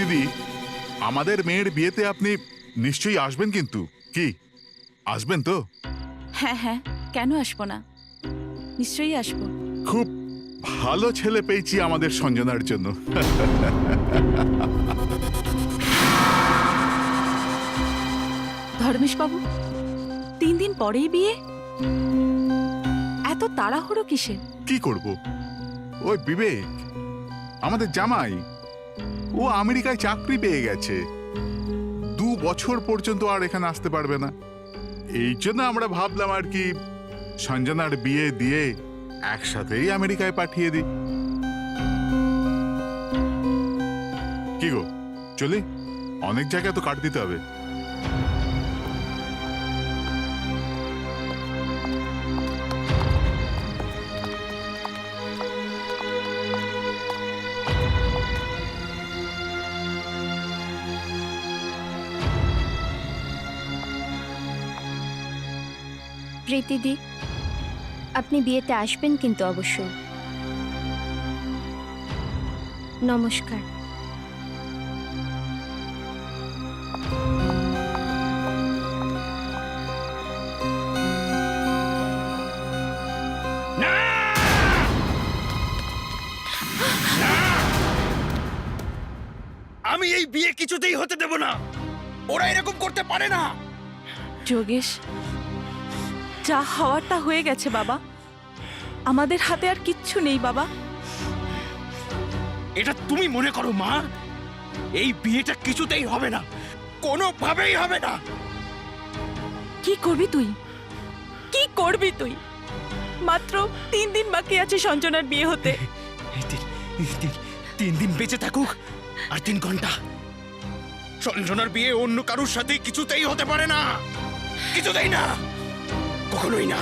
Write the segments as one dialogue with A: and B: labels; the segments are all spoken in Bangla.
A: প্রীতিদি, আমাদের মেয়ের বিয়েতে আপনি নিশ্চয়ই আসবেন, কিন্তু কি আসবেন তো?
B: হ্যাঁ হ্যাঁ, কেন আসবো না, নিশ্চয়ই আসবো।
A: খুব ভালো ছেলে পেয়েছি আমাদের সঞ্জনার জন্য।
B: ধর্মেশ বাবু, 3 দিন পরেই বিয়ে? এত তাড়াহুড়ো কিসের?
A: কি করব, ওই বিবেক আমাদের জামাই, ও আমেরিকায় চাকরি পেয়ে গেছে, 2 বছর পর্যন্ত আর এখানে আসতে পারবে না। এই জন্য আমরা ভাবলাম আর কি সঞ্জনার বিয়ে দিয়ে একসাথেই আমেরিকায় পাঠিয়ে দিই। কি গো, চলি? অনেক জায়গায় তো কাট দিতে হবে।
C: প্রীতিদি, আপনি বিয়েতে আসবেন কিন্তু অবশ্যই। নমস্কার।
D: আমি এই বিয়ে কিছুতেই হতে দেব না। ওরা এরকম করতে পারে না।
B: যোগেশ, যা হওয়ার তা হয়ে গেছে বাবা, আমাদের হাতে আর কিচ্ছু নেই বাবা।
D: এটা তুমি মনে করো মা? এই বিয়েটা কিছুতেই হবে না, কোনোভাবেই হবে না।
B: কি করবি তুই, কি করবি তুই? মাত্র 3 দিন বাকি আছে সঞ্জনার বিয়ে হতে।
D: 3 দিন বেঁচে থাকুক আর 3 ঘন্টা, সঞ্জনার বিয়ে অন্য কারোর সাথে কিছুতেই হতে পারে না, কিছুতেই না, কখনোই না।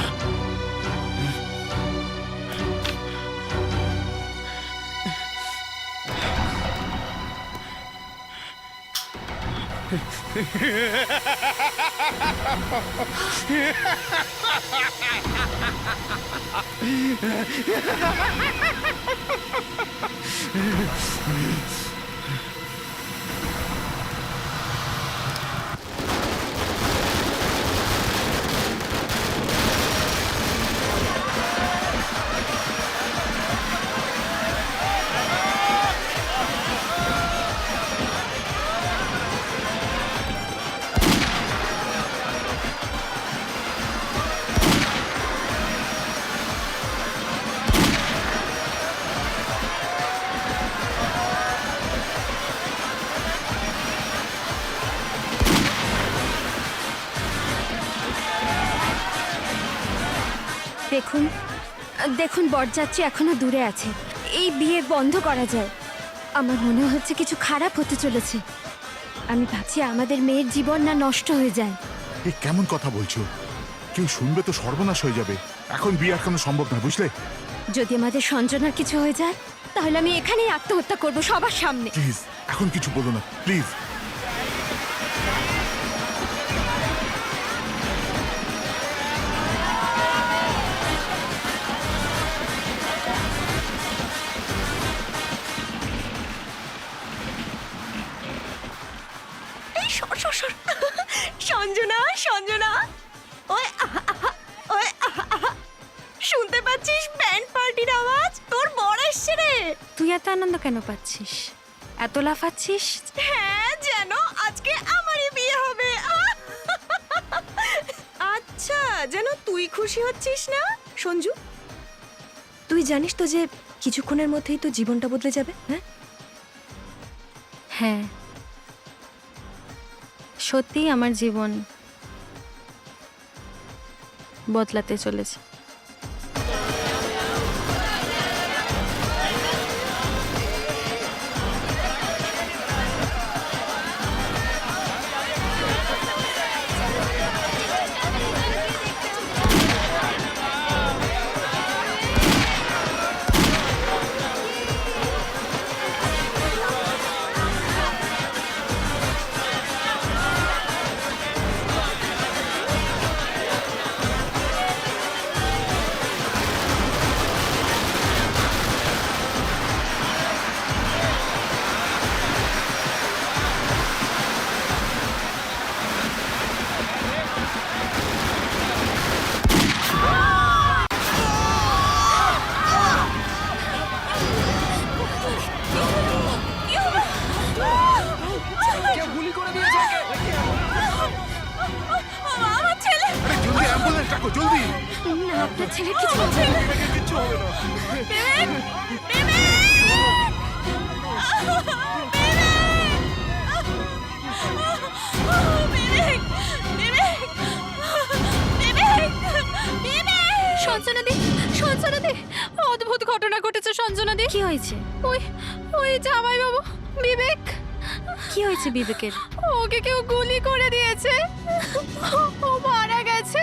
C: দেখুন দেখুন, বরযাত্রী এখনো দূরে আছে। এই বিয়ে বন্ধ করা যায়। আমার মনে হচ্ছে কিছু খারাপ হতে চলেছে। আমি ভাবছি আমাদের মেয়ের জীবন না নষ্ট হয়ে যায়।
A: এ কেমন কথা বলছো? কেউ শুনবে তো সর্বনাশ হয়ে যাবে। এখন বিয়ে এখনো সম্ভব না, বুঝলে?
C: যদি আমাদের সঞ্জনার কিছু হয়ে যায় তাহলে আমি এখানেই আত্মহত্যা করব সবার সামনে।
A: প্লিজ এখন কিছু বলো না, প্লিজ।
C: সঞ্জনা, সঞ্জনা, ওই ওই শুনতে পাচ্ছিস ব্যান্ড পার্টির আওয়াজ? তোর বর আসছে রে। তুই এত আনন্দ কেন পাচ্ছিস, এত লাফাচ্ছিস? হ্যাঁ, যেন আজকে আমারই বিয়ে হবে।
E: আচ্ছা, যেন তুই খুশি হচ্ছিস না সঞ্জু? তুই জানিস তো যে কিছুক্ষণের মধ্যেই তো জীবনটা বদলে যাবে। হ্যাঁ
C: হ্যাঁ, সত্যি আমার জীবন বদলাতে চলেছে।
A: জলদি।
C: না আপনার ছেলে কিছু হবে না।
A: কিচ্ছু হবে না।
C: সঞ্জনাদি, সঞ্জনাদি, অদ্ভুত ঘটনা ঘটেছে সঞ্জনাদি। কি হয়েছে? ওই ওই জামাই বাবু বিবেক। কি হয়েছে বিবেকের? ওকে কেউ গুলি করে দিয়েছে, ও মারা গেছে।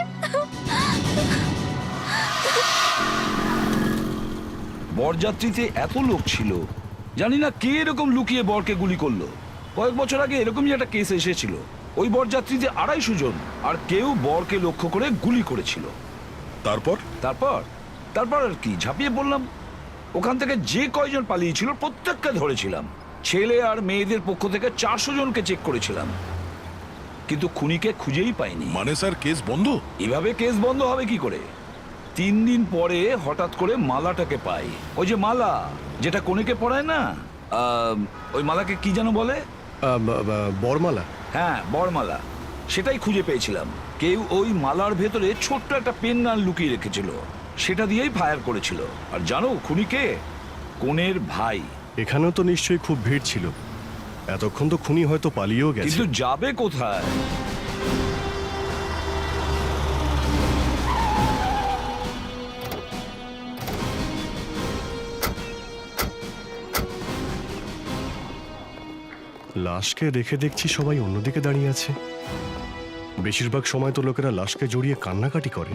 F: বরযাত্রীতে এত লোক ছিল, জানি না কে এরকম লুকিয়ে বরকে গুলি করলো। কয়েক বছর আগে এরকমই একটা কেস এসেছিল, ওই বরযাত্রীতে 250 জন, আর কেউ বরকে লক্ষ্য করে গুলি করেছিল।
G: তারপর
F: তারপর তারপর আর কি, ঝাঁপিয়ে পড়লাম। ওখান থেকে যে কয়জন পালিয়েছিল প্রত্যেককে ধরেছিলাম। ছেলে আর মেয়েদের পক্ষ থেকে 400 জনকে চেক করেছিলাম, কিন্তু খুনিকে খুঁজেই পাইনি।
G: মানে স্যার কেস বন্ধ?
F: এভাবে কেস বন্ধ হবে কি করে? 3 দিন পরে হঠাৎ করে মালাটাকে পাই। ওই যে মালা যেটা কনেকে পরায় না, ওই মালাকে কি যেন বলে?
H: বরমালা।
F: হ্যাঁ, বরমালা। সেটাই খুঁজে পেয়েছিলাম। কেউ ওই মালার ভেতরে ছোট্ট একটা পেন গান লুকিয়ে রেখেছিল, সেটা দিয়েই ফায়ার করেছিল। আর জানো খুনি কে? কনের ভাই।
H: এখানেও তো নিশ্চয়ই খুব ভিড় ছিল, এতক্ষণ তো খুনি হয়তো পালিয়েও গেছে।
F: কিন্তু যাবে কোথায়?
H: লাশকে রেখে দেখছি সবাই অন্যদিকে দাঁড়িয়ে আছে। বেশিরভাগ সময় তো লোকেরা লাশকে জড়িয়ে কান্নাকাটি করে।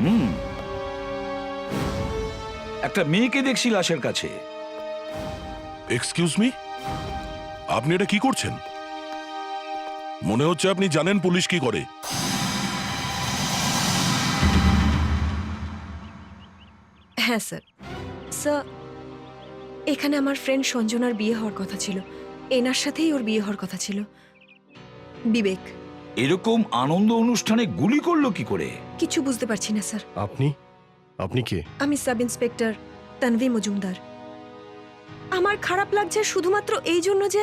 F: একটা মেয়েকে দেখছি লাশের কাছে।
G: এক্সকিউজ মি, আপনি এটা কি করছেন? মনে হচ্ছে আপনি জানেন পুলিশ কি করে।
E: হ্যাঁ স্যার। স্যার, এখানে আমার ফ্রেন্ড সঞ্জনার বিয়ে হওয়ার কথা ছিল, এনার সাথেই ওর বিয়ে হওয়ার কথা ছিল। বিবেক।
F: এরকম আনন্দ অনুষ্ঠানে গুলি করলো কি করে?
E: কিছু বুঝতে পারছি না স্যার।
H: আপনি কে?
E: আমি সাব ইন্সপেক্টর তানভি মজুমদার। আমার খারাপ লাগছে শুধুমাত্র এই জন্য যে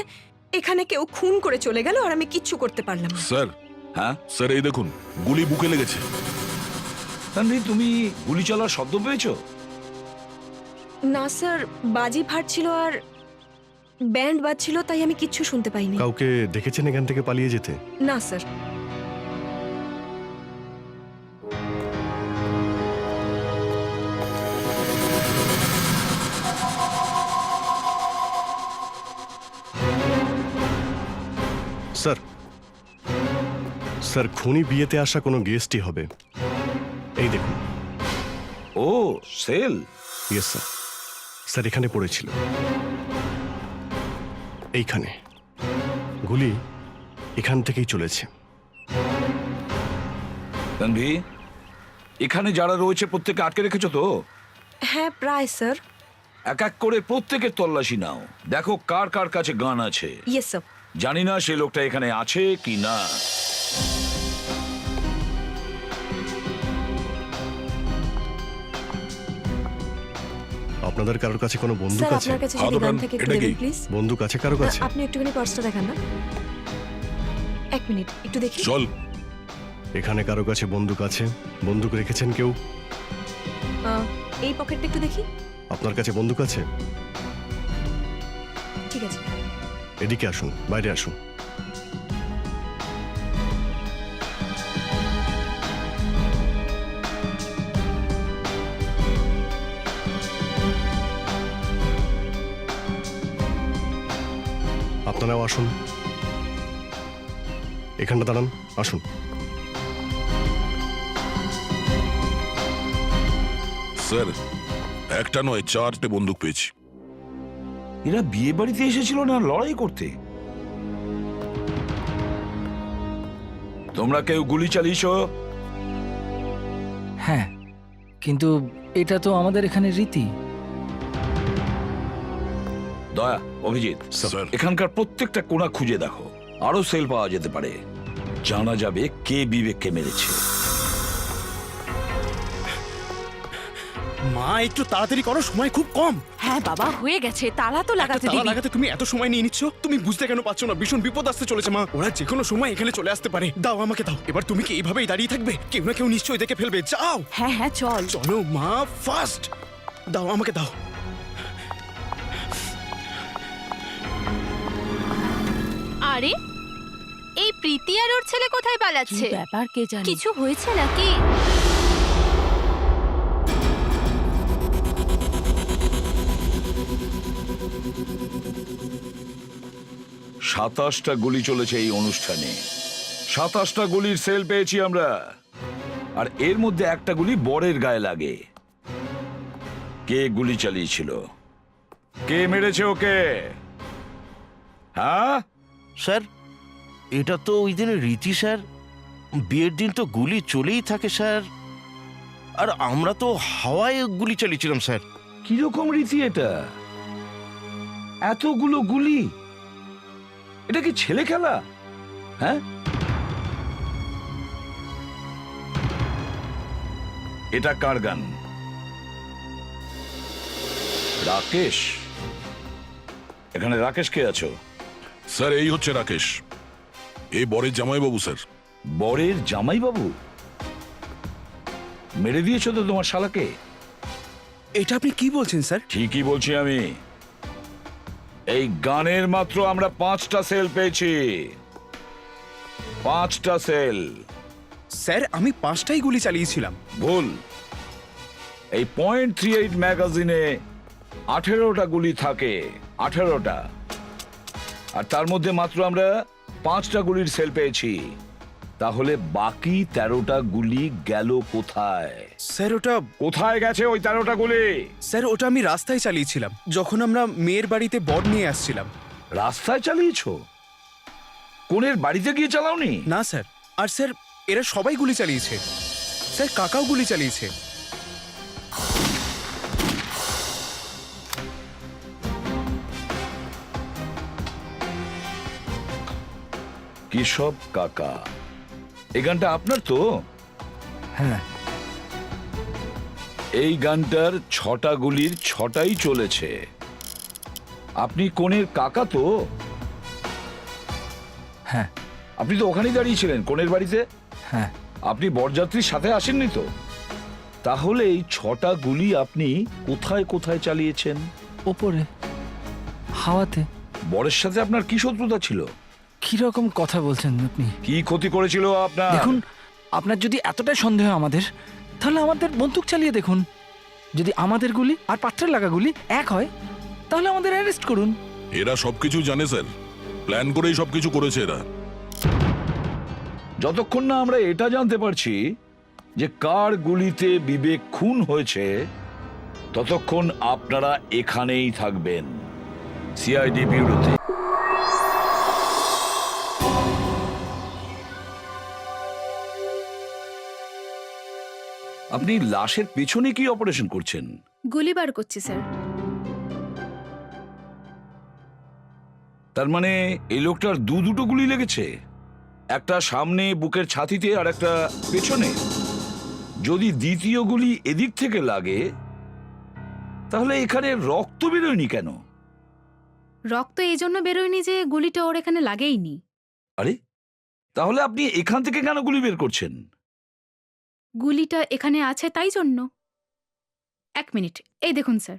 E: এখানে কেউ খুন করে চলে গেল আর আমি কিচ্ছু করতে পারলাম না।
G: স্যার,
F: হ্যাঁ
G: স্যার এই দেখুন, গুলি বুকে লেগেছে।
F: তানভি, তুমি গুলি চলার শব্দ পেয়েছো?
E: না স্যার, বাজি ফাটছিল আর ব্যান্ড বাজছিল, তাই আমি কিচ্ছু শুনতে পাইনি।
H: কাউকে দেখেছেন এখান থেকে পালিয়ে যেতে?
E: না স্যার।
H: স্যার, স্যার খুনি বিয়েতে আসা কোনো গেস্টই হবে। এই দেখুন।
F: ও, সেল।
H: Yes sir. স্যার এখানে পড়েছিল, এইখানে। গুলি এখান থেকেই চলেছে।
F: তানভি, এখানে যারা রয়েছে প্রত্যেকে আটকে রেখেছো তো?
E: হ্যাঁ প্রায় স্যার।
F: এক এক করে প্রত্যেকের তল্লাশি নাও, দেখো কার কার কাছে গান আছে।
E: Yes sir.
F: জানি না সে লোকটা এখানে আছে কি না।
H: আপনাদের কারোর কাছে কোনো বন্দুক
E: স্যার
H: আছে?
E: আপনার কাছে
G: হাত
E: যদি গান
G: ওঠান,
E: থাকে একটু
G: এটা
E: দেবেন
G: কি?
E: প্লিজ।
H: বন্দুক আছে কারো কাছে?
E: আপনি একটুখানি পার্সটা দেখান না। এক মিনিট, একটু দেখি।
G: চল।
H: এখানে কারো কাছে বন্দুক আছে? বন্দুক রেখেছেন কেউ?
E: এই পকেটটা একটু দেখি।
H: আপনার কাছে বন্দুক আছে?
E: ঠিক আছে।
H: এদিকে আসুন, বাইরে আসুন। আপনারাও আসুন, এখানটা দাঁড়ান, আসুন।
G: স্যার, একটা নয় 4টে বন্দুক পেয়েছি।
F: এরা বিয়ে বাড়িতে এসেছিল না লড়াই করতে? তোমরা কেউ গুলি চালিয়েছো?
I: হ্যাঁ, কিন্তু এটা তো আমাদের এখানে রীতি।
F: দয়া, অভিজিৎ,
G: স্যার।
F: এখানকার প্রত্যেকটা কোণা খুঁজে দেখো, আরো সেল পাওয়া যেতে পারে। জানা যাবে কে বিবেককে মেরেছে।
D: মা একটু তাড়াতাড়ি করো, সময় খুব কম।
B: হ্যাঁ বাবা, হয়ে গেছে, তালা তো
D: একটা
B: লাগাতে
D: তালা
B: দিবি।
D: লাগাতে তুমি এত সময় নিয়ে নিচ্ছ, তুমি বুঝতে কেন পারছো না? ভীষণ বিপদ আসতে চলেছে মা, ওরা যে কোনো সময় এখানে চলে আসতে পারে। দাও আমাকে দাও। এবার তুমি কি এইভাবেই দাঁড়িয়ে থাকবে? কেউ না কেউ নিশ্চয়ই দেখে ফেলবে। যাও
B: হ্যাঁ হ্যাঁ, চল।
D: চলো মা, ফাস্ট দাও আমাকে দাও।
C: আরে এই প্রীতি আর ওর ছেলে কোথায়
B: কি
C: পালাচ্ছে?
B: ব্যাপার কে জানে?
C: কিছু হয়েছে নাকি?
F: সাতাশটা গুলি চলেছে এই অনুষ্ঠানে। 27টা গুলির সেল পেয়েছি আমরা, আর এর মধ্যে একটা গুলি বরের গায়ে লাগে। কে গুলি চালিয়েছিল? কে মেরেছে ওকে? হ্যাঁ,
J: স্যার, এটা তো ওই দিনের রীতি স্যার। বিয়ের দিন তো গুলি চলেই থাকে স্যার, আর আমরা তো হাওয়ায় গুলি চালিয়েছিলাম স্যার।
F: কিরকম রীতি এটা? এতগুলো গুলি, এটা কি ছেলে খেলা? হ্যাঁ, এটা কার গান? রাকেশ? এখানে রাকেশ কে আছো?
G: স্যার, এই হচ্ছে রাকেশ, এই বরের জামাইবাবু স্যার।
F: বরের জামাইবাবু? মেরে দিয়েছো তো তোমার শালাকে?
D: এটা আপনি কি বলছেন স্যার?
F: ঠিকই বলছি আমি। এই গানের মাত্র আমরা 5টা সেল পেয়েছি। 5টা সেল।
D: স্যার আমি 5টাই গুলি চালিয়েছিলাম।
F: ভুল। এই .38 ম্যাগাজিনে 18টা গুলি থাকে, 18টা, আর তার মধ্যে মাত্র আমরা 5টা গুলির সেল পেয়েছি। তাহলে বাকি 13টা গুলি গেল কোথায়?
D: স্যার ওটা
F: কোথায় গেছে ওই 13টা গুলি?
D: স্যার ওটা আমি রাস্তায় চালিয়েছিলাম, যখন আমরা মেয়ের বাড়িতে বর নিয়ে আসছিলাম।
F: রাস্তায় চালিয়েছো? কোনের বাড়িতে গিয়ে চালাওনি?
D: না স্যার। আর স্যার এরা সবাই গুলি চালিয়েছে। স্যার কাকাও গুলি চালিয়েছে।
F: কেশব কাকা, এই গানটা আপনার তো?
I: হ্যাঁ,
F: এই গানটার 6টা গুলির 6টাই চলেছে। আপনি কোনের কাকা তো?
I: হ্যাঁ,
F: আপনি তো ওখানেই দাঁড়িয়েছিলেন কোনের বাড়িতে।
I: হ্যাঁ।
F: আপনি বরযাত্রীর সাথে আসেননি তো? তাহলে এই 6টা গুলি আপনি কোথায় কোথায় চালিয়েছেন?
I: ওপরে হাওয়াতে।
F: বরের সাথে আপনার কি শত্রুতা ছিল?
I: কিরকম কথা বলছেন আপনি?
F: কি ক্ষতি করেছিল আপনার?
I: দেখুন, আপনার যদি এতটাই সন্দেহ আমাদের, তাহলে আমাদের বন্দুক চালিয়ে দেখুন। যদি আমাদের গুলি আর পাত্রে লাগা গুলি এক হয়, তাহলে আমাদের অ্যারেস্ট করুন।
G: এরা সবকিছু জানে স্যার, প্ল্যান করেই সবকিছু করেছে এরা।
F: যতক্ষণ না আমরা এটা জানতে পারছি যে কার গুলিতে বিবেক খুন হয়েছে, ততক্ষণ আপনারা এখানেই থাকবেন, সিআইডি ব্যুরোতে। আপনি লাশের পেছনে কি অপারেশন করছেন?
C: গুলি বার করছি স্যার।
F: তার মানে এই লোকটার দুটো গুলি লেগেছে, একটা সামনে বুকের ছাতিতে আর একটা পেছনে। যদি দ্বিতীয় গুলি এদিক থেকে লাগে, তাহলে এখানে রক্ত বেরোয়নি কেন?
C: রক্ত এই জন্য বেরোয়নি যে গুলিটা ওর এখানে লাগেইনি।
F: আরে, তাহলে আপনি এখান থেকে কেন গুলি বের করছেন?
C: গুলিটা এখানে আছে তাই জন্য। 1 মিনিট, এই দেখুন স্যার,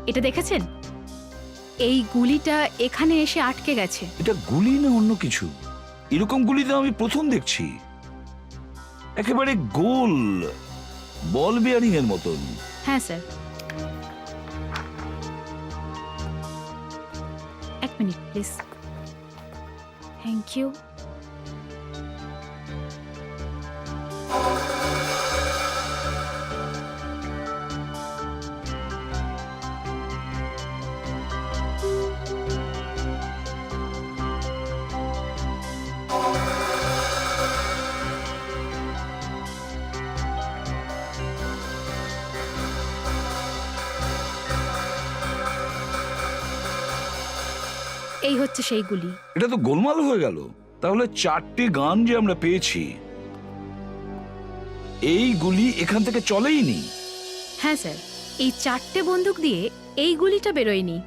C: এটা দেখেছেন? এই গুলিটা এখানে এসে আটকে গেছে।
F: এটা গুলি না অন্য কিছু? এরকম গুলি তো আমি প্রথম দেখছি, একেবারে গোল, বল বিয়ারিং এর মতন।
C: হ্যাঁ sir. 1 minute please. Thank you. এই হচ্ছে সেই গুলি।
F: এটা তো গোলমাল হয়ে গেল। তাহলে 4টে গান যে আমরা পেয়েছি, এই গুলি এখান থেকে চলেই নি।
C: হ্যাঁ স্যার, এই 4টে বন্দুক দিয়ে এই গুলিটা বেরোয়নি।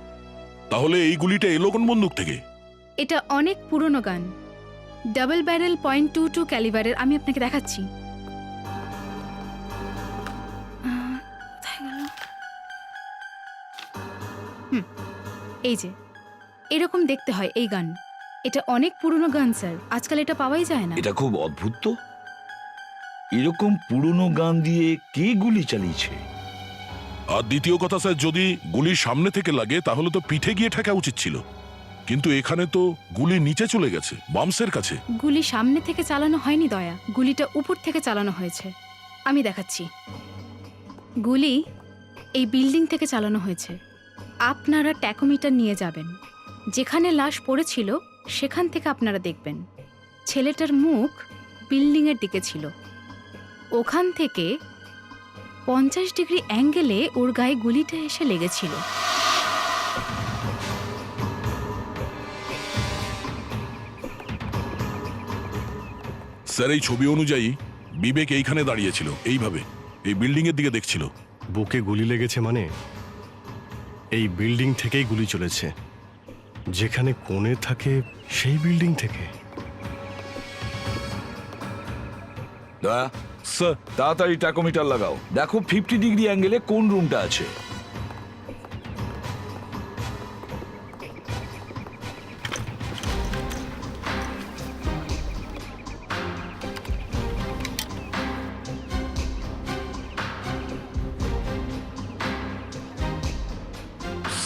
G: তাহলে এই গুলিটা এলো কোন বন্দুক থেকে?
C: এটা অনেক পুরনো গান, ডাবল ব্যারেল .22 ক্যালিবারের। আমি আপনাকে দেখাচ্ছি। কোথায় গেল? এই যে এরকম দেখতে হয় এই গান। এটা অনেক পুরনো গান স্যার, আজকাল এটা পাওয়াই যায় না।
F: এটা খুব অদ্ভুত তো। এরকম পুরনো গান দিয়ে কে গুলি চালিয়েছে?
G: আর দ্বিতীয় কথা স্যার, যদি গুলি সামনে থেকে লাগে তাহলে তো পিঠে গিয়ে ঠেকা উচিত ছিল, কিন্তু এখানে তো গুলি নিচে চলে গেছে, বামসের কাছে।
C: গুলি সামনে থেকে চালানো হয়নি দয়া, গুলিটা উপর থেকে চালানো হয়েছে। আমি দেখাচ্ছি। গুলি এই বিল্ডিং থেকে চালানো হয়েছে। আপনারা ট্যাকোমিটার নিয়ে যাবেন, যেখানে লাশ পড়েছিল সেখান থেকে আপনারা দেখবেন ছেলেটার মুখ বিল্ডিংয়ের দিকে ছিল। ওখান থেকে 50 ডিগ্রি অ্যাঙ্গেলে ওর গায়ে গুলিটা এসে লেগেছিল।
G: স্যার, এই ছবি অনুযায়ী বিবেক এইখানে দাঁড়িয়েছিল, এইভাবে এই বিল্ডিং এর দিকে দেখছিল।
H: বুকে গুলি লেগেছে মানে এই বিল্ডিং থেকেই গুলি চলেছে। যেখানে কোণে থাকে সেই বিল্ডিং থেকে।
F: দয়া,
G: স্যার,
F: তাড়াতাড়ি ট্যাকোমিটার লাগাও, দেখো 50 ডিগ্রি অ্যাঙ্গেলে কোন রুমটা আছে।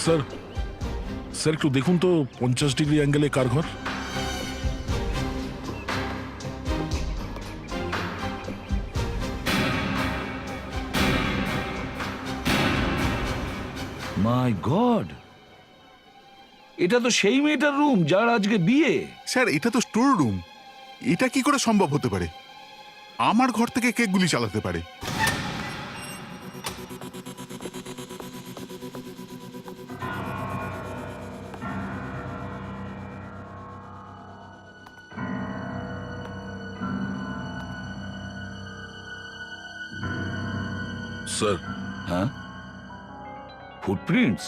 G: স্যার, স্যার একটু দেখুন তো 50 ডিগ্রি অ্যাঙ্গেলে কার ঘর?
F: মাই গড, এটা তো সেই মেয়েটার রুম যার আজকে বিয়ে।
A: স্যার, এটা তো স্টোর রুম। এটা কি করে সম্ভব হতে পারে? আমার ঘর থেকে কে গুলি চালাতে পারে?
G: স্যার,
F: হ্যাঁ, ফুটপ্রিন্টস।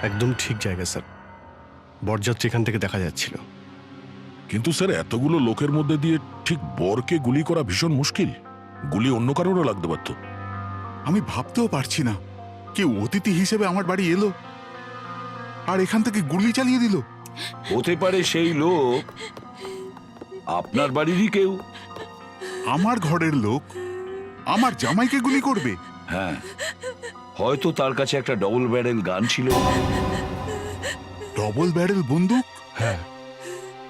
H: একদম ঠিক জায়গা স্যার, বরযাত্রী এখান থেকে দেখা যাচ্ছিল।
G: কিন্তু স্যার এতগুলো লোকের মধ্যে দিয়ে ঠিক বরকে গুলি করা ভীষণ মুশকিল। গুলি অন্য কারোরও লাগতে পারত।
A: আমি ভাবতেও পারছি না, কেউ অতিথি হিসেবে আমার বাড়ি এলো আর এখান থেকে গুলি চালিয়ে দিল।
F: হতে পারে সেই লোক আপনার বাড়িরই কেউ।
A: আমার ঘরের লোক আমার জামাইকে গুলি করবে?
F: হ্যাঁ, হয়তো তার কাছে একটা ডবল ব্যারেল গান ছিল।
A: ডবল ব্যারেল বন্দুক?
H: হ্যাঁ,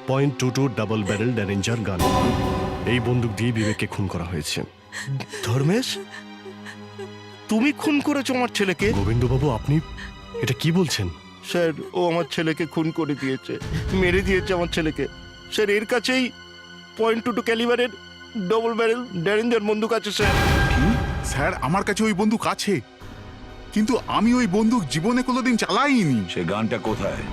H: .22 ডাবল ব্যারেল ড্যারেঞ্জার গান। এই বন্দুক দিয়ে বিবেককে খুন করা হয়েছে।
J: ধর্মেশ, তুমি খুন করেছো আমার ছেলেকে?
H: গোবিন্দবাবু, আপনি এটা কি বলছেন?
J: স্যার, ও আমার ছেলেকে খুন করে দিয়েছে, মেরে দিয়েছে আমার ছেলেকে। স্যার, এর কাছেই .22 ক্যালিবারের ডবল ব্যারেল ড্যারেঞ্জার বন্দুক আছে স্যার।
A: স্যার, আমার কাছে ওই বন্দুক আছে, কিন্তু আমি ওই বন্দুক জীবনে কোনোদিন চালাইনি।
F: সে গানটা কোথায়?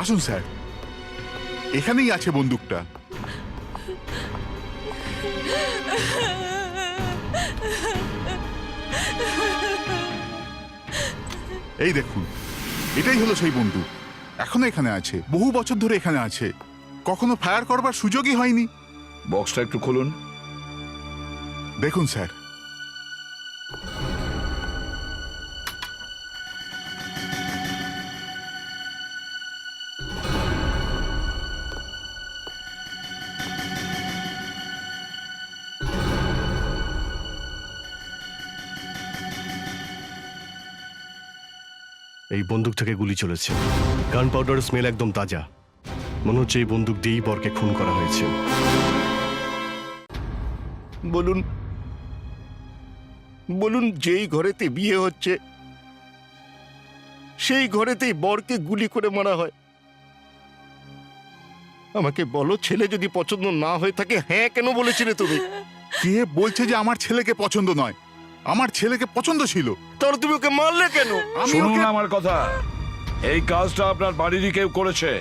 A: আসুন স্যার, এখানেই আছে বন্দুকটা। এই দেখুন, এটাই হলো সেই বন্দুক। এখনো এখানে আছে, বহু বছর ধরে এখানে আছে, কখনো ফায়ার করবার সুযোগই হয়নি।
F: বক্সটা একটু খুলুন।
A: দেখুন স্যার,
H: এই বন্দুক থেকে গুলি চলেছে। গান পাউডারের স্মেল একদম তাজা। মনে হচ্ছে এই বন্দুক দিয়েই বরকে খুন করা হয়েছে।
J: বলুন, বলুন, যেই ঘরেতে বিয়ে হচ্ছে সেই ঘরেতেই বরকে গুলি করে মারা হয়। আমাকে বলো, ছেলে যদি পছন্দ না হয়ে থাকে হ্যাঁ কেন বলেছিলে তুমি?
A: কে বলছে যে আমার ছেলেকে পছন্দ নয়? আমার ছেলেকে পছন্দ ছিল।
J: তাহলে তুমি ওকে মারলে কেন?
A: আমি
F: শুনুন
A: ওকে
F: আমার কথা, এই কাজটা আপনার বাড়িরই কেউ করেছে।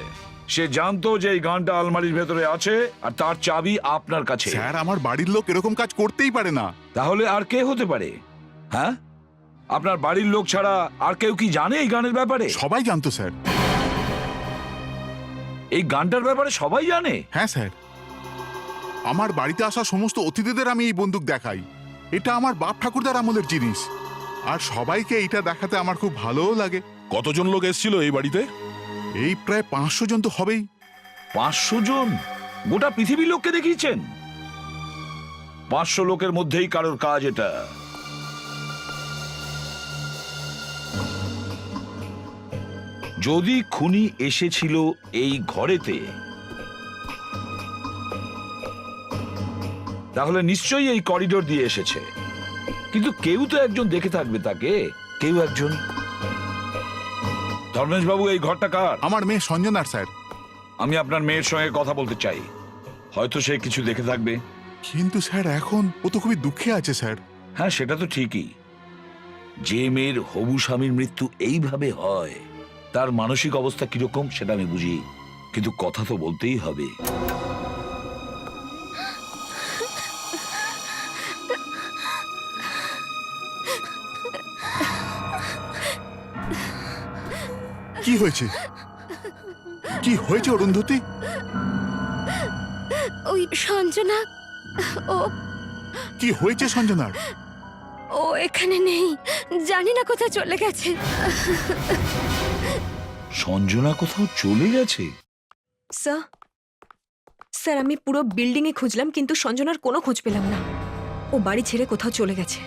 F: সে জানতো যে এই গানটা আলমারির ভেতরে আছে আর তার চাবি আপনার কাছে।
A: স্যার, আমার বাড়ির লোক এরকম কাজ করতেই পারে না।
F: তাহলে আর কে হতে পারে? হ্যাঁ, আপনার বাড়ির লোক ছাড়া আর কেউ কি জানে এই গানের ব্যাপারে?
A: সবাই জানতো স্যার।
F: এই গানটার ব্যাপারে সবাই জানে?
A: হ্যাঁ স্যার, আমার বাড়িতে আসা সমস্ত অতিথিদের আমি এই বন্দুক দেখাই। এটা আমার বাপ ঠাকুরদার আমলের জিনিস, আর সবাইকে এটা দেখাতে আমার খুব ভালোও লাগে।
G: কতজন লোক এসেছিল এই বাড়িতে?
A: এই প্রায় 500 জন তো হবেই।
F: 500 জন? গোটা পৃথিবীর লোককে দেখিয়েছেন? 500 লোকের মধ্যেই কারোর কাজ এটা। যদি খুনি এসেছিল এই ঘরেতে, তাহলে নিশ্চয়ই এই করিডোর দিয়ে এসেছে। কিন্তু কেউ তো একজন দেখে থাকবে তাকে, কেউ একজন। ধর্মেশ বাবু, এই ঘরটা কার?
A: আমার মেয়ে সঞ্জনার স্যার।
F: আমি আপনার মেয়ের সঙ্গে কথা বলতে চাই, হয়তো সে কিছু দেখে থাকবে।
A: কিন্তু স্যার, এখন ও তো খুবই দুঃখে আছে স্যার।
F: হ্যাঁ, সেটা তো ঠিকই। যে মেয়ের হবু স্বামীর মৃত্যু এইভাবে হয়, তার মানসিক অবস্থা কিরকম সেটা আমি বুঝি, কিন্তু কথা তো বলতেই হবে।
A: কি হয়েছে? কি হয়েছে অরুন্ধতী?
C: ওই সঞ্জনা, ও
A: কি হয়েছে সঞ্জনার?
C: ও এখানে নেই, জানি না কোথায় চলে গেছে।
F: সঞ্জনা কোথাও চলে গেছে?
E: স্যার, স্যার আমি পুরো বিল্ডিং এ খুঁজলাম, কিন্তু সঞ্জনার কোনো খোঁজ পেলাম না। ও বাড়ি ছেড়ে কোথাও চলে গেছে।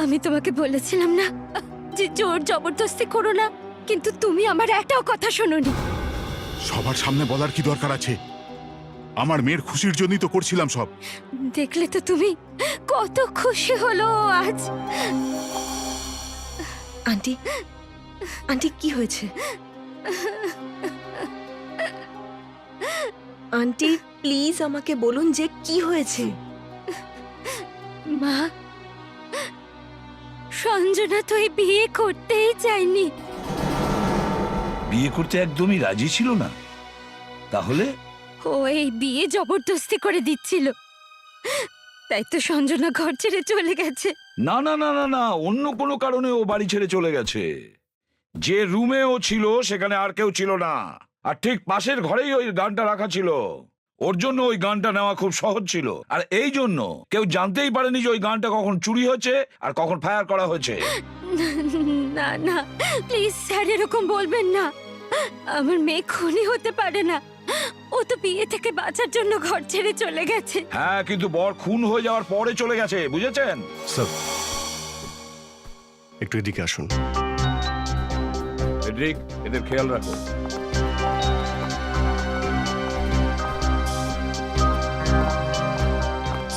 C: আমি তোমাকে বলেছিলাম না যে জোর জবরদস্তি করো না, কিন্তু তুমি আমার একটাও কথা শোনোনি।
A: সবার সামনে বলার কি দরকার আছে? আমার মেয়ের খুশির জন্যই তো করছিলাম সব।
C: দেখলে তো তুমি কত খুশি হলো আজ।
E: আন্টি, আন্টি কি হয়েছে? আন্টি প্লিজ আমাকে বলুন যে কি হয়েছে।
C: মা, সঞ্জনা তো এই বিয়ে করতেই চায়নি।
F: বিয়ে করতে একদমই রাজি ছিল না? তাহলে?
C: ও এই বিয়ে জবরদস্তি করে দিচ্ছিল, তাই তো সঞ্জনা ঘর ছেড়ে চলে গেছে।
F: না না না না না, অন্য কোনো কারণে ও বাড়ি ছেড়ে চলে গেছে। যে রুমে ও ছিল সেখানে আর কেউ ছিল না, আর ঠিক পাশের ঘরেই ওই গানটা রাখা ছিল। ওর জন্য ওই গানটা নেওয়া খুব সহজ ছিল, আর এই জন্য কেউ জানতেই পারেনি যে ওই গানটা কখন চুরি হয়েছে আর কখন ফায়ার করা হয়েছে।
C: না না, প্লিজ স্যার এরকম বলবেন না। আমার মেয়ে খুনি হতে পারে না, ও তো বিয়ে থেকে বাঁচার জন্য ঘর ছেড়ে চলে গেছে।
F: হ্যাঁ, কিন্তু বর খুন হয়ে যাওয়ার পরে চলে গেছে, বুঝেছেন?
H: স্যার, একটু এদিকে আসুন।
F: ফেডরিক, এদের খেয়াল রাখো।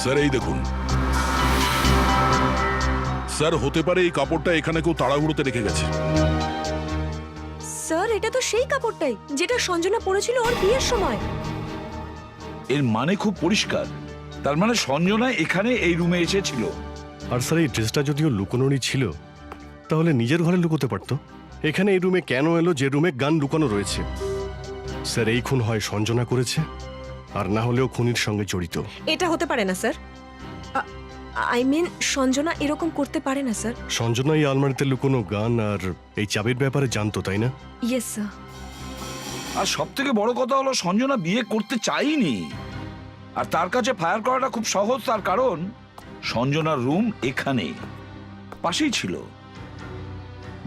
G: স্যার এই দেখুন। স্যার, হতে পারে এই কাপড়টা এখানে কেউ তাড়াহুড়োতে রেখে গেছে।
E: স্যার এটা তো সেই কাপড়টাই যেটা সঞ্জনা পরেছিল ওর বিয়ের সময়।
F: এর মানে খুব পরিষ্কার, তার মানে সঞ্জনা এখানে এই রুমে এসেছিল।
H: আর স্যার, এই ড্রেসটা যদিও লুকোনোরই ছিল, তাহলে নিজের ঘরে লুকোতে পারতো। এখানে এই রুমে কেন এলো যে রুমে গান লুকানো রয়েছে? স্যার, এই খুন হয় সঞ্জনা করেছে, আর না হলেও খুনির সঙ্গে জড়িত।
E: এটা হতে পারে না স্যার। আই মিন সঞ্জনা এরকম করতে পারে না স্যার।
H: সঞ্জনা এই আলমারিতে লুকোনো গান আর এই চাবির ব্যাপারে জানতো, তাই না?
E: Yes sir.
F: আর সব থেকে বড় কথা হলো সঞ্জনা বিয়ে করতে চাইনি, আর তার কাছে ফায়ার করাটা খুব সহজ। তার কারণ সঞ্জনার রুম এখানে পাশেই ছিল।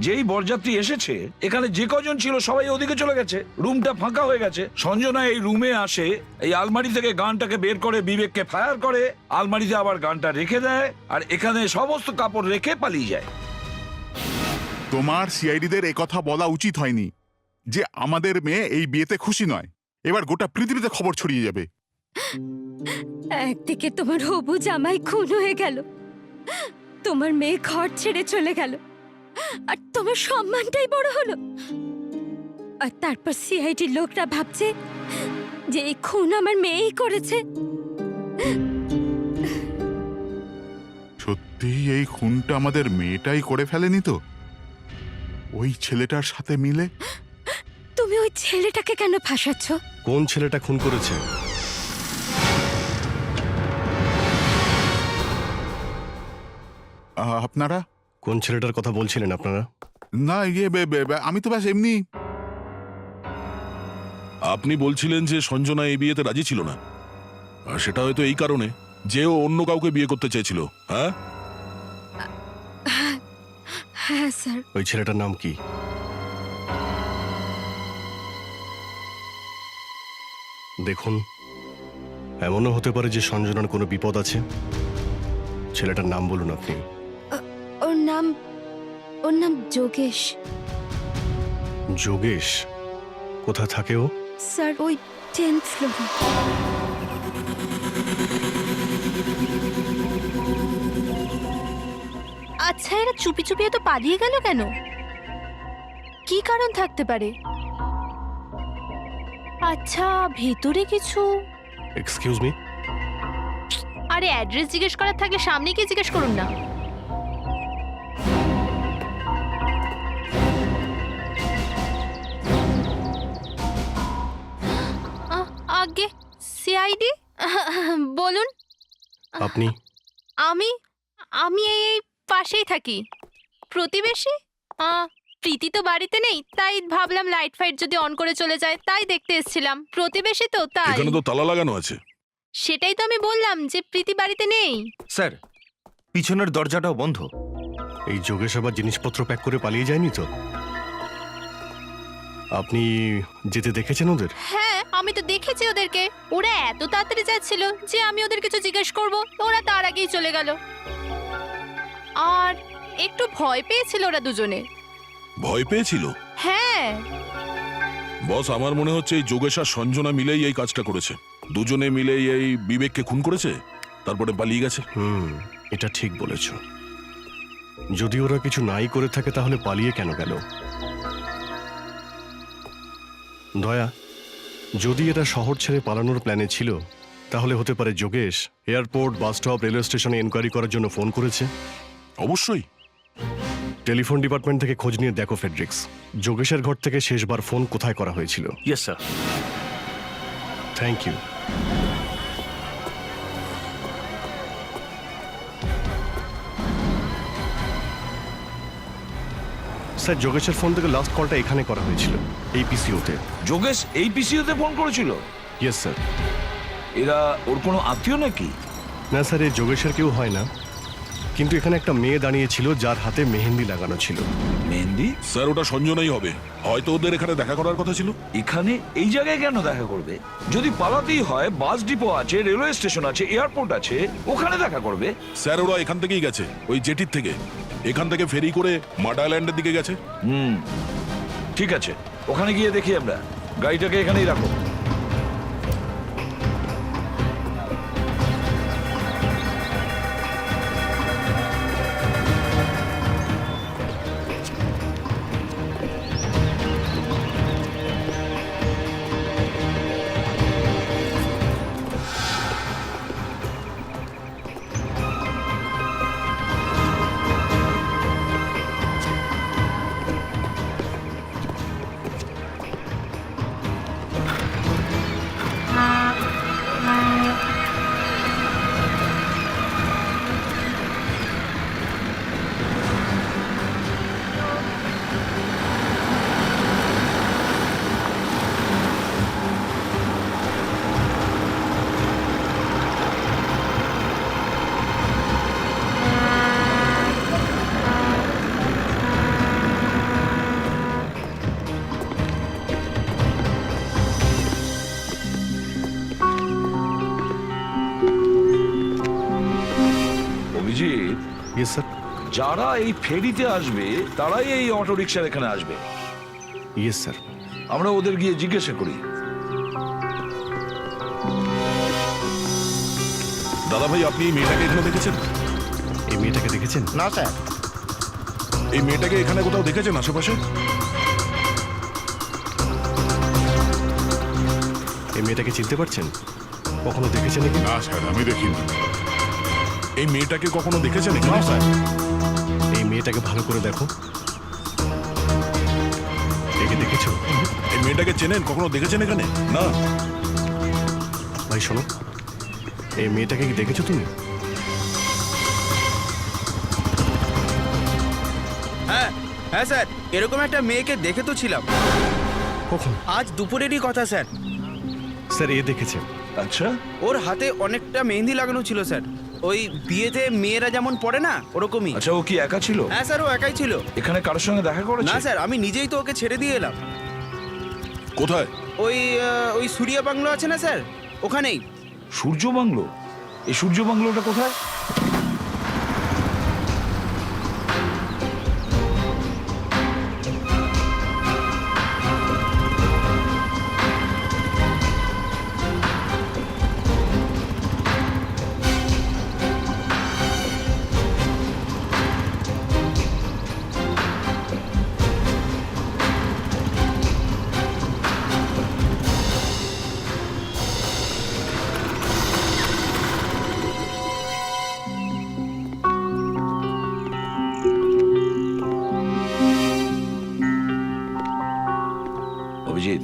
F: যেই বরযাত্রী এসেছে এখানে যে কজন ছিল সবাই ওদিকে চলে গেছে, রুমটা ফাঁকা হয়ে গেছে। সঞ্জনা এই রুমে আসে, এই আলমারি থেকে গানটাকে বের করে বিবেককে ফায়ার করে, আলমারিতে আবার গানটা রেখে দেয়, আর এখানে সমস্ত কাপড় রেখে পালিয়ে যায়।
A: তোমার সিআইডিদের এ কথা বলা উচিত হয়নি। যে আমাদের মেয়ে এই বিয়েতে খুশি নয়। এবার গোটা পৃথিবীতে খবর ছড়িয়ে যাবে।
C: একদিকে তোমার হবু জামাই খুন হয়ে গেল, তোমার মেয়ে ঘর ছেড়ে চলে গেল, আর তোমার সম্মানটাই বড় হলো। আর তারপর সিআইডির লোকরা ভাবছে যে এই খুন আমার মেয়েই করেছে।
A: সত্যি এই খুনটা আমাদের মেয়েটাই করে ফেলেনি তো? ওই ছেলেটার সাথে মিলে?
C: তুমি ওই ছেলেটাকে কেন ফাঁসাচ্ছ?
H: কোন ছেলেটা খুন করেছে?
A: আপনারা?
H: কোন ছেলেটার কথা বলছিলেন আপনারা?
A: না আমি তো ব্যাস এমনি।
G: আপনি বলছিলেন যে সঞ্জনা এই বিয়েতে রাজি ছিল না, আর সেটা হয়তো এই কারণে যে ও অন্য কাউকে বিয়ে করতে চেয়েছিল। হ্যাঁ,
C: হ্যাঁ স্যার।
H: ওই ছেলেটার নাম কি? দেখুন, এমনও হতে পারে যে সঞ্জনার কোনো বিপদ আছে। ছেলেটার নাম বলুন আপনি।
C: ওর নাম যোগেশ।
H: যোগেশ? কোথায় থাকে ও?
C: স্যার ওই 10th ফ্লোরে।
B: আচ্ছা, এরা চুপি চুপি তো পালিয়ে গেল কেন? কি কারণ থাকতে পারে? আচ্ছা, ভেতরে কিছু?
H: Excuse me?
B: আরে অ্যাড্রেস জিজ্ঞেস করার থাকলে সামনে গিয়ে জিজ্ঞেস করুন না। আগে সিআইডি বলুন।
H: আপনি?
B: আমি আমি এই পাশেই থাকি, প্রতিবেশী। প্রীতি তো বাড়িতে নেই, তাই ভাবলাম লাইট ফাইট যদি অন করে চলে যায়, তাই দেখতে এসেছিলাম। প্রতিবেশী তো, তাই।
G: এখানে তো তালা লাগানো আছে।
B: সেটাই তো আমি বললাম যে প্রীতি বাড়িতে নেই।
J: স্যার, পিছনের দরজাটাও বন্ধ।
H: এই যোগেশ আবার জিনিসপত্র প্যাক করে পালিয়ে যায়নি তো? আপনি যেতে দেখেছেন ওদের?
B: হ্যাঁ, আমি তো দেখেছি ওদেরকে। ওরা এত তাড়াতাড়ি যাচ্ছিল যে আমি ওদের কিছু জিজ্ঞেস করব, ওরা তার আগেই চলে গেল। আর একটু ভয় পেয়েছিল ওরা দুজনে।
G: ভয় পেয়েছিল?
B: হ্যাঁ।
G: বস, আমার মনে হচ্ছে এই যোগেশ আর সঞ্জনা মিলেই এই কাজটা করেছে। দুজনে মিলেই এই বিবেককে খুন করেছে, তারপরে পালিয়ে গেছে।
H: এটা ঠিক বলেছ। যদি ওরা কিছু নাই করে থাকে তাহলে পালিয়ে কেন গেল? দয়া, যদি এরা শহর ছেড়ে পালানোর প্ল্যানে ছিল, তাহলে হতে পারে Yogesh airport, bus stop, railway স্টেশনে এনকোয়ারি করার জন্য ফোন করেছে।
G: অবশ্যই।
H: টেলিফোন ডিপার্টমেন্ট থেকে খোঁজ নিয়ে দেখো ফেডরিক্স, যোগেশের ঘর থেকে শেষবার ফোন কোথায় করা হয়েছিল।
J: Yes sir.
H: Thank you. Sir, যোগেশের ফোন থেকে লাস্ট কলটা এখানে করা হয়েছিল, এই পিসিওতে।
F: যোগেশ এই পিসিওতে ফোন করেছিল?
H: Yes sir.
F: এরা ওর কোনো আত্মীয় নাকি?
H: না স্যার, এই যোগেশের কেউ হয় না, কিন্তু এখানে একটা মেয়ে দাঁড়িয়েছিল যার হাতে মেহেন্দি লাগানো ছিল।
F: মেহেন্দি?
G: স্যার, ওটা সঞ্জনাই হবে। হয়তো ওদের এখানে দেখা করার কথা ছিল।
F: এখানে এই জায়গায় কেন দেখা করবে? যদি পালাতেই হয়, বাস ডিপো আছে, রেলওয়ে স্টেশন আছে, এয়ারপোর্ট আছে, ওখানে দেখা করবে।
G: স্যার, ওরা এখান থেকেই গেছে, ওই জেটির থেকে। এখান থেকে ফেরি করে মাড আইল্যান্ডের দিকে গেছে।
F: ঠিক আছে, ওখানে গিয়ে দেখি আমরা। গাড়িটাকে এখানেই রাখো। Abhijit,
H: yes sir.
F: যারা এই ফেরিতে আসবে তারাই এই অটো রিকশার এখানে আসবে।
H: Yes sir.
F: আমরা ওদের গিয়ে জিজ্ঞাসা করি।
G: দাদা ভাই, আপনি এই মেয়েটাকে এখানে দেখেছেন?
H: এই মেয়েটাকে দেখেছেন?
J: না স্যার।
G: এই মেয়েটাকে এখানে কোথাও দেখেছেন আশেপাশে?
H: এই মেয়েটাকে চিনতে পারছেন? কখনো দেখেছেন নাকি?
A: না স্যার, আমি দেখিনি।
G: এই মেয়েটাকে কখনো দেখেছেন এখানে?
J: না স্যার।
H: এই মেয়েটাকে ভালো করে দেখো। একে দেখেছো?
G: এই মেয়েটাকে চেনেন? কখনো দেখেছেন এখানে? না।
H: ভাই শোনো, এই মেয়েটাকে কি দেখেছো তুমি?
D: হ্যাঁ হ্যাঁ স্যার, এরকম একটা মেয়েকে দেখে তো ছিলাম।
H: কখন?
D: আজ দুপুরেরই কথা স্যার।
H: স্যার এ দেখেছে।
F: আচ্ছা,
D: ওর হাতে অনেকটা মেহেন্দি লাগানো ছিল স্যার। ওই বিয়েতে মেয়েরা যেমন পড়ে না, ওরকমই।
F: আচ্ছা, ও কি একা ছিল?
D: হ্যাঁ স্যার, ও একাই ছিল।
F: এখানে কারোর সঙ্গে দেখা
D: না
F: করেছে?
D: স্যার, আমি নিজেই তো ওকে ছেড়ে দিয়ে এলাম।
G: কোথায়?
D: ওই সূর্যা বাংলো আছে না স্যার, ওখানেই।
F: সূর্য বাংলো? এই সূর্য বাংলোটা কোথায়? অভিজিৎ,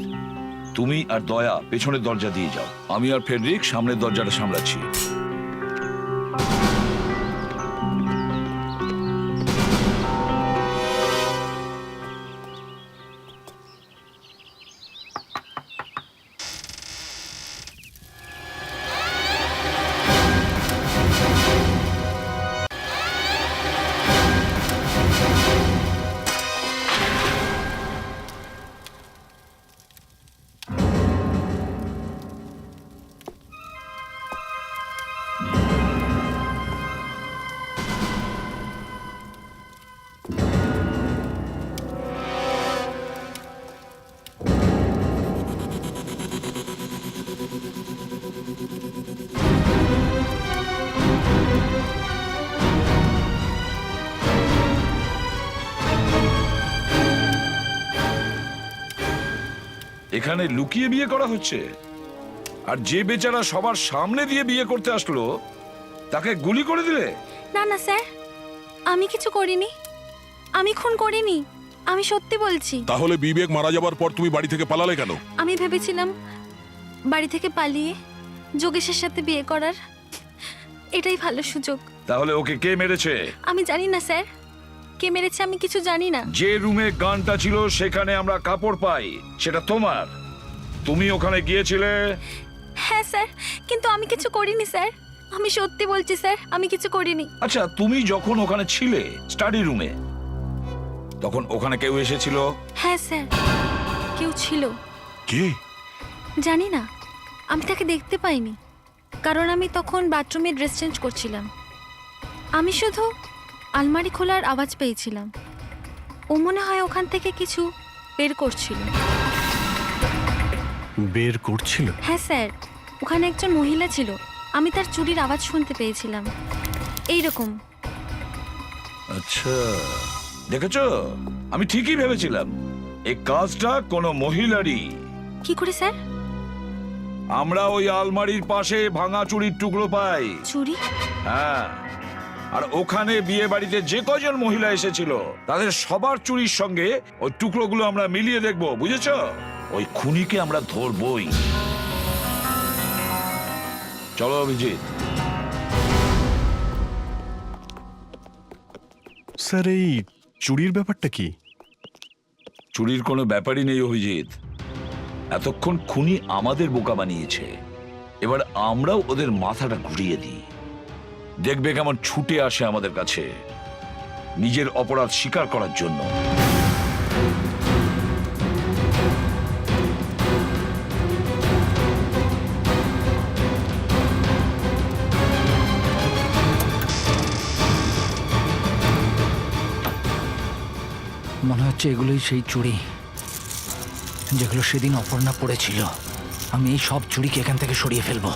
F: তুমি আর দয়া পেছনের দরজা দিয়ে যাও, আমি আর ফেডরিক সামনের দরজাটা সামলাচ্ছি। এখানে লুকিয়ে বিয়ে করা হচ্ছে, আর যে বেচারা সবার সামনে দিয়ে বিয়ে করতে আসলো তাকে গুলি করে দিলে?
C: না না স্যার, আমি কিছু করিনি, আমি খুন করিনি, আমি সত্যি বলছি।
G: তাহলে বিবেক মারা যাবার পর তুমি বাড়ি থেকে পালালে কেন?
C: আমি ভেবেছিলাম বাড়ি থেকে পালিয়ে যোগেশের সাথে বিয়ে করার এটাই ভালো সুযোগ।
F: তাহলে ওকে কে মেরেছে?
C: আমি জানি না স্যার, কে মেরেছে আমি কিছু জানি না।
F: যে রুমে গানটা ছিল সেখানে আমরা কাপড় পাই, সেটা তোমার। তুমি ওখানে গিয়েছিলে?
C: হ্যাঁ স্যার, কিন্তু আমি কিছু করিনি স্যার, আমি সত্যি বলছি স্যার, আমি কিছু করিনি।
F: আচ্ছা, তুমি যখন ওখানে ছিলে স্টাডি রুমে, তখন ওখানে কেউ এসেছিল?
C: হ্যাঁ স্যার, কেউ ছিল।
G: কে?
C: জানি না, আমি তাকে দেখতে পাইনি, কারণ আমি তখন বাথরুমে ড্রেস চেঞ্জ করছিলাম। আমি শুধু আলমারি খোলার আওয়াজ পেয়েছিলাম। ও মনে হয় ওখান থেকে কিছু বের করছিল।
H: বের করছিল?
C: হ্যাঁ স্যার, ওখানে একজন মহিলা ছিল, আমি তার চুরির আওয়াজ শুনতে পেয়েছিলাম এইরকম।
F: আচ্ছা, দেখেছো, আমি ঠিকই ভেবেছিলাম এই কাজটা কোনো মহিলারই।
C: কি করে স্যার?
F: আমরা ওই আলমারির পাশে ভাঙা চুরির টুকরো পাই।
C: চুরি?
F: হ্যাঁ, আর ওখানে বিয়ে বাড়িতে যে কজন মহিলা এসেছিল তাদের সবার চুরির সঙ্গে ওই টুকরোগুলো আমরা মিলিয়ে দেখব, বুঝেছো? ওই খুনিকে আমরা ধরবই। চলো অভিজিৎ।
H: স্যার এই চুরির ব্যাপারটা কি?
F: চুরির কোনো ব্যাপারই নেই অভিজিৎ, এতক্ষণ খুনি আমাদের বোকা বানিয়েছে, এবার আমরাও ওদের মাথাটা ঘুরিয়ে দিই। দেখবে কেমন ছুটে আসে আমাদের কাছে নিজের অপরাধ স্বীকার করার জন্য।
I: মনে হচ্ছে এগুলোই সেই চুড়ি। যেগুলো সেদিন অপর্ণা পড়েছিল, আমি এই সব চুড়িকে এখান থেকে সরিয়ে ফেলবো।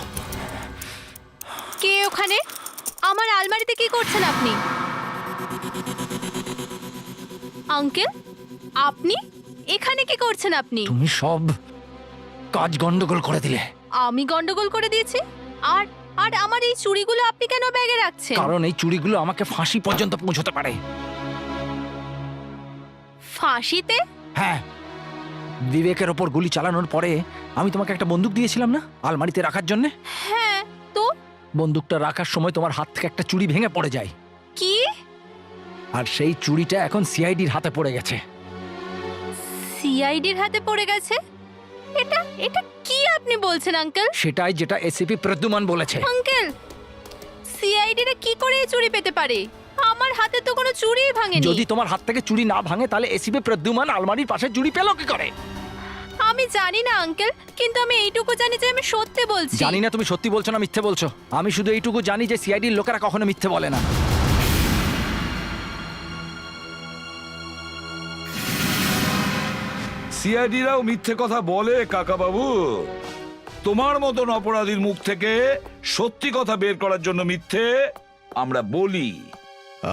B: কে ওখানে? আমার আলমারিতে কি করছেন আপনি? আঙ্কেল, আপনি এখানে কি করছেন আপনি?
I: তুমি সব কাজ গন্ডগোল করে দিলে।
B: আমি গন্ডগোল করে দিয়েছি? আর আর আমার এই চুড়িগুলো আপনি কেন ব্যাগে রাখছেন?
I: কারণ এই চুড়িগুলো আমাকে ফাঁসি পর্যন্ত পৌঁছতে পারে।
B: ফাঁসিতে?
I: হ্যাঁ, বিবেকের ওপর গুলি চালানোর পরে আমি তোমাকে একটা বন্দুক দিয়েছিলাম না আলমারিতে রাখার জন্য?
B: হ্যাঁ, তো
I: বন্দুকটা রাখার সময় তোমার হাত থেকে একটা চুড়ি ভেঙে পড়ে যায়,
B: কি?
I: আর সেই চুড়িটা এখন সিআইডির হাতে পড়ে গেছে।
B: সিআইডির হাতে পড়ে গেছে? এটা এটা কি আপনি বলছেন আঙ্কেল?
I: সেটাই যেটা এসিপি প্রদ্যুমান বলেছে।
B: আঙ্কেল, সিআইডিরা কি করে এই চুড়ি পেতে পারে? আমার হাতে তো কোনো চুড়িই ভাঙেনি।
I: যদি তোমার হাত থেকে চুড়ি না ভাঙে তাহলে এসিপি প্রদ্যুমান আলমারির পাশে চুড়ি পেল কি করে?
B: আমি জানি না আঙ্কেল, কিন্তু আমি এইটুকু জানি যে আমি সত্যি বলছি।
I: জানি না তুমি সত্যি বলছো না মিথ্যে বলছো। আমি শুধু এইটুকু জানি যে সিআইডির লোকেরা কখনো মিথ্যে বলে না।
F: সিআইডিরাও মিথ্যে কথা বলে কাকা বাবু। তোমার মতন অপরাধীর মুখ থেকে সত্যি কথা বের করার জন্য মিথ্যে আমরা বলি।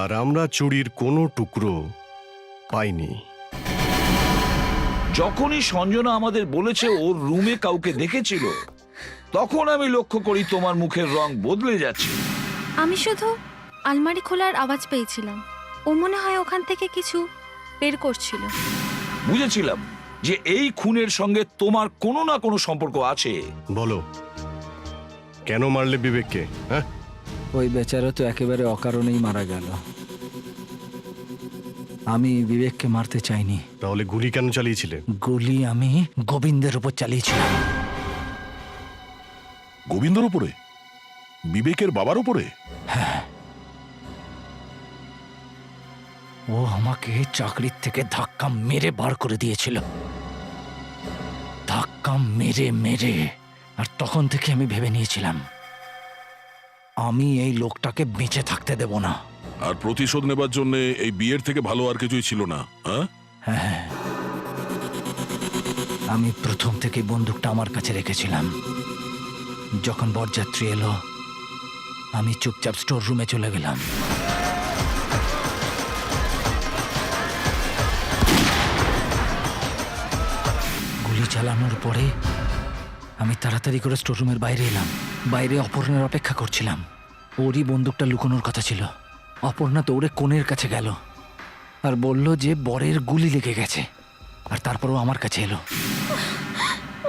H: আর আমরা চুরির কোনো টুকরো পাইনি।
F: যখনই সঞ্জনা আমাদের বলেছে ওর রুমে কাউকে দেখেছিল, তখন আমি লক্ষ্য করি তোমার মুখের রং বদলে যাচ্ছে।
C: আমি শুধু আলমারি খোলার আওয়াজ পেয়েছিলাম। ও মনে হয় ওখান থেকে কিছু বের করছিল।
F: বুঝেছিলাম যে এই খুনের সঙ্গে তোমার কোনো না কোনো সম্পর্ক আছে।
H: বলো, কেন মারলে বিবেককে? হ্যাঁ,
I: ওই বেচারা তো একেবারে অকারণেই মারা গেল। আমি বিবেককে মারতে চাইনি।
H: তাহলে গুলি কেন চালিয়েছিলে?
I: গুলি আমি গোবিন্দের উপর চালিয়েছিলাম।
G: গোবিন্দর উপরে? বিবেকের বাবার উপরে?
I: ও আমাকে চাকরির থেকে ধাক্কা মেরে বার করে দিয়েছিল, ধাক্কা মেরে মেরে। আর তখন থেকে আমি ভেবে নিয়েছিলাম আমি এই লোকটাকে বেঁচে থাকতে দেব না।
G: আর প্রতিশোধ নেবার জন্য এই বিয়ের থেকে ভালো আর কিছুই ছিল না। হ্যাঁ,
I: হ্যাঁ, আমি প্রথম থেকে বন্দুকটা আমার কাছে রেখেছিলাম। যখন বরযাত্রী এলো আমি চুপচাপ স্টোর রুমে চলে গেলাম। গুলি চালানোর পরে আমি তাড়াতাড়ি করে স্টোর রুমের বাইরে এলাম। বাইরে অপর্ণার অপেক্ষা করছিলাম। ওরই বন্দুকটা লুকোনোর কথা ছিল। অপর্ণা দৌড়ে কোণের কাছে গেল আর বলল যে বরের গুলি লেগে গেছে। আর তারপরও আমার কাছে এলো।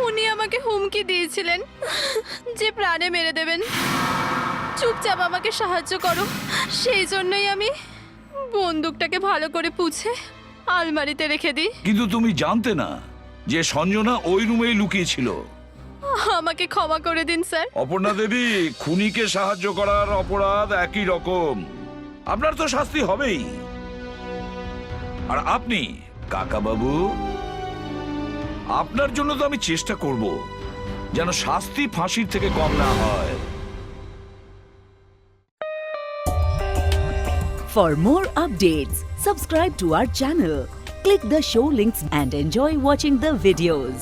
B: উনি আমাকে হুমকি দিয়েছিলেন যে প্রাণে মেরে দেবেন। চুপচাপ আমাকে সাহায্য করো। সেই জন্যই আমি বন্দুকটাকে ভালো করে পুছে আলমারিতে রেখে দিই।
F: কিন্তু তুমি জানতে না যে সঞ্জনা ওই রুমেই লুকিয়েছিল।
B: আমাকে ক্ষমা করে দিন স্যার।
F: অপর্ণা দেবী, খুনিকে সাহায্য করার অপরাধ একই রকম। আপনার তো শাস্তি হবেই। আর আপনি কাকা বাবু, আপনার জন্য তো আমি চেষ্টা করব যেন শাস্তি ফাঁসির থেকে কম না হয়।
K: For more updates, subscribe to our channel, click the show links and enjoy watching the videos.